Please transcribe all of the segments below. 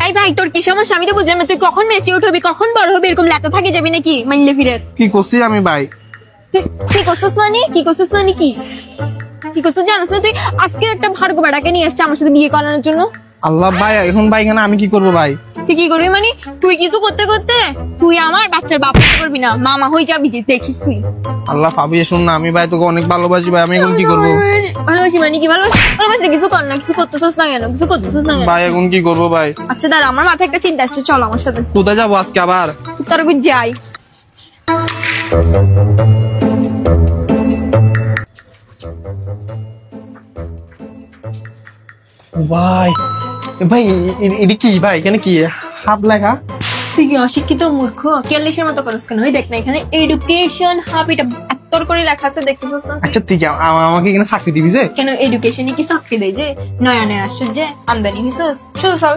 এই ভাই তোর কি সমস্যা আমি তো বুঝলাম না, তুই কখন ম্যাচিউর হবি, কখন বড় হবি, এরকম লেখা থাকে যাবি নাকি মাইলে ফিরের? কি করছি আমি ভাই? তুই কি করছিস মানে কি করছিস মানে কি কি করছিস জানিস না? তুই আজকে একটা ভার্গব বেটাকে নিয়ে আসছে আমার সাথে বিয়ে করানোর জন্য। আল্লাহ ভাই, এখন ভাই কেন আমি কি করবো ভাই? তুই কি করবি মানে? তুই কিছু করতে করতে তুই আমার বাচ্চার বাপ করবি না, মামা হয়ে যাবি যে, দেখিস তুই। আল্লাহ ভাবি শুন না, আমি ভাই তোকে অনেক ভালোবাসি ভাই, আমি এখন কি করবো? ভালোবাসি মানে কি? ভালোবাসি কিছু কর না, কিছু করতেছস না কেন? কিছু করতেছস না কেন? ভাই এখন কি করবো ভাই? আচ্ছা দাঁড়া, আমার মাথায় একটা চিন্তা আসছে, চল আমার সাথে। কোথায় যাবো আজকে আবার? তোর যাই। ভাই ভাই এটা কি ভাই? এখানে কি হাব লেখা? তুই কি অশিক্ষিত মূর্খ? কেয়ারলেসের মতো করস কেন? ওই দেখ না, এখানে এডুকেশন হাব এটা এত্তর করে লেখা আছে, দেখতেছস না? আচ্ছা ঠিক আছে, আমাকে এখানে চাকরি দিবি যে? কেন এডুকেশনে কি চাকরি দেয় যে? নয়নের আশ্চর্য আমদানি হইছস শুধু চল।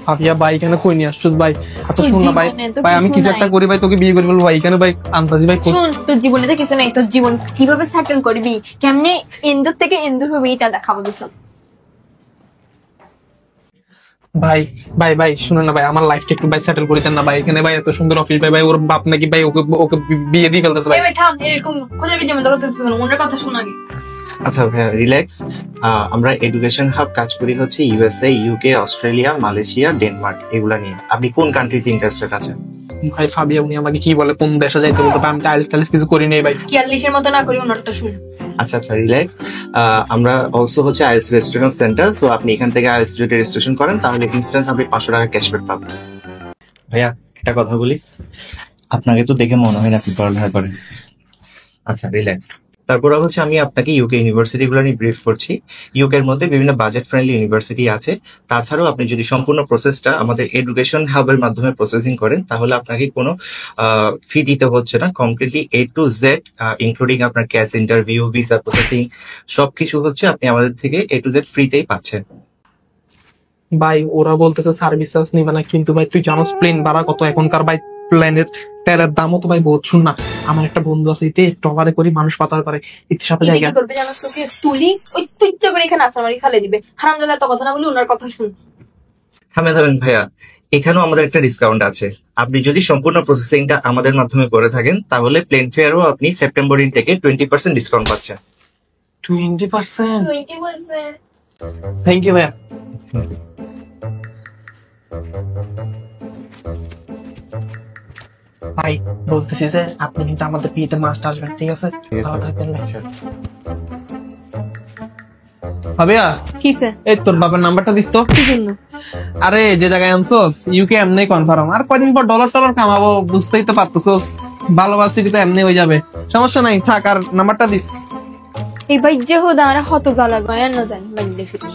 ভাবিয়া ভাই এখানে কই নিয়ে আসছিস ভাই? আচ্ছা শুন না ভাই, ভাই আমি কিছু একটা করি ভাই, তোকে বিয়ে করে বলবো ভাই, এখানে ভাই আন্তাজি ভাই। শুন, তোর জীবনে তো কিছু নাই, তোর জীবন কিভাবে সেটেল করবি, কেমনে ইন্দুর থেকে ইন্দুর হবে এটা দেখাবো দুসব। ভাই ভাই ভাই শুনুন না ভাই, আমার লাইফটা একটু ভাই সেটেল করে দেন না ভাই। এখানে ভাই এত সুন্দর অফিস ভাই, ভাই ওর বাপ নাকি ভাই ওকে ওকে বিয়ে দিয়ে ফেলতেছে ভাই। ভাই থাম, এরকম খোঁজার কি যেমন করতেছিস কেন? ওনার কথা শোন আগে। আচ্ছা ভাইয়া রিল্যাক্স। আমরা এডুকেশন হাব কাজ করি হচ্ছে USA, UK, Australia, Malaysia, Denmark এগুলা নিয়ে। আপনি কোন কান্ট্রিতে ইন্টারেস্টেড আছেন? ভাই ফাবিয়া উনি আমাকে কি বলে কোন দেশে যাইতে বলতে, আমি টাইলস টাইলস কিছু করি নাই ভাই। কেয়ারলেসের মতো না করি, ওনারটা শুন। আচ্ছা আচ্ছা রিল্যাক্স। আমরা অলসো হচ্ছে আইএলস রেজিস্ট্রেশন সেন্টার, সো আপনি এখান থেকে আইএলস যদি রেজিস্ট্রেশন করেন তাহলে ইনস্ট্যান্ট আপনি 500 টাকা ক্যাশব্যাক পাবেন। ভাইয়া একটা কথা বলি, আপনাকে তো দেখে মনে হয় না আপনি পড়ালেখা করেন। আচ্ছা রিল্যাক্স। তারপরে হচ্ছে আমি আপনাকে ইউকে ইউনিভার্সিটি গুলো নিয়ে ব্রিফ করছি। ইউকে এর মধ্যে বিভিন্ন বাজেট ফ্রেন্ডলি ইউনিভার্সিটি আছে। তাছাড়াও আপনি যদি সম্পূর্ণ প্রসেসটা আমাদের এডুকেশন হাবের মাধ্যমে প্রসেসিং করেন তাহলে আপনাকে কোনো ফি দিতে হচ্ছে না। Completely A to Z including আপনার ক্যাশ ইন্টারভিউ, ভিসা প্রসেসিং সবকিছু হচ্ছে আপনি আমাদের থেকে A to Z ফ্রিতেই পাচ্ছেন। ভাই ওরা বলতেছে সার্ভিস চার্জ নিবে না, কিন্তু ভাই তুই জানোস প্লেন ভাড়া কত এখনকার ভাই? প্লেনের তেলের দামও তো ভাই বহুত। শুন না, আমার একটা বন্ধু আছে এতে ট্রলারে করি মানুষ পাচার করে, এর সাথে জায়গা কি করবে জানোস? তোকে তুলি ওই তুই তো করে এখানে আসার মারি ফেলে দিবে। হারামজাদা তো কথা না বলি, ওনার কথা শুন। থামেন ভাইয়া, এখানেও আমাদের একটা ডিসকাউন্ট আছে। আপনি যদি সম্পূর্ণ প্রসেসিংটা আমাদের মাধ্যমে করে থাকেন তাহলে প্লেন ফেয়ারও আপনি সেপ্টেম্বর ইনটেকে 20% ডিসকাউন্ট পাচ্ছেন। 20%? 20%? থ্যাংক ইউ ভাইয়া। ভাই বলতেছি যে আপনি কিন্তু আমাদের বিয়েতে মাস্ট আসবেন, ঠিক আছে? ভালো থাকবেন ভাই। ভাবিয়া কিসে? এই তোর বাবার নাম্বারটা দিস তো। কি জন্য? আরে যে জায়গায় আনছোস ইউকে এমনি কনফার্ম, আর কয়দিন পর ডলার টলার কামাবো, বুঝতেই তো পারতেছোস। ভালোবাসি তো এমনি হয়ে যাবে, সমস্যা নাই, থাক। আর নাম্বারটা দিস। এই ভাই যে হোদা আর হত জ্বালা গয়া না জানি মাইলে ফিরে।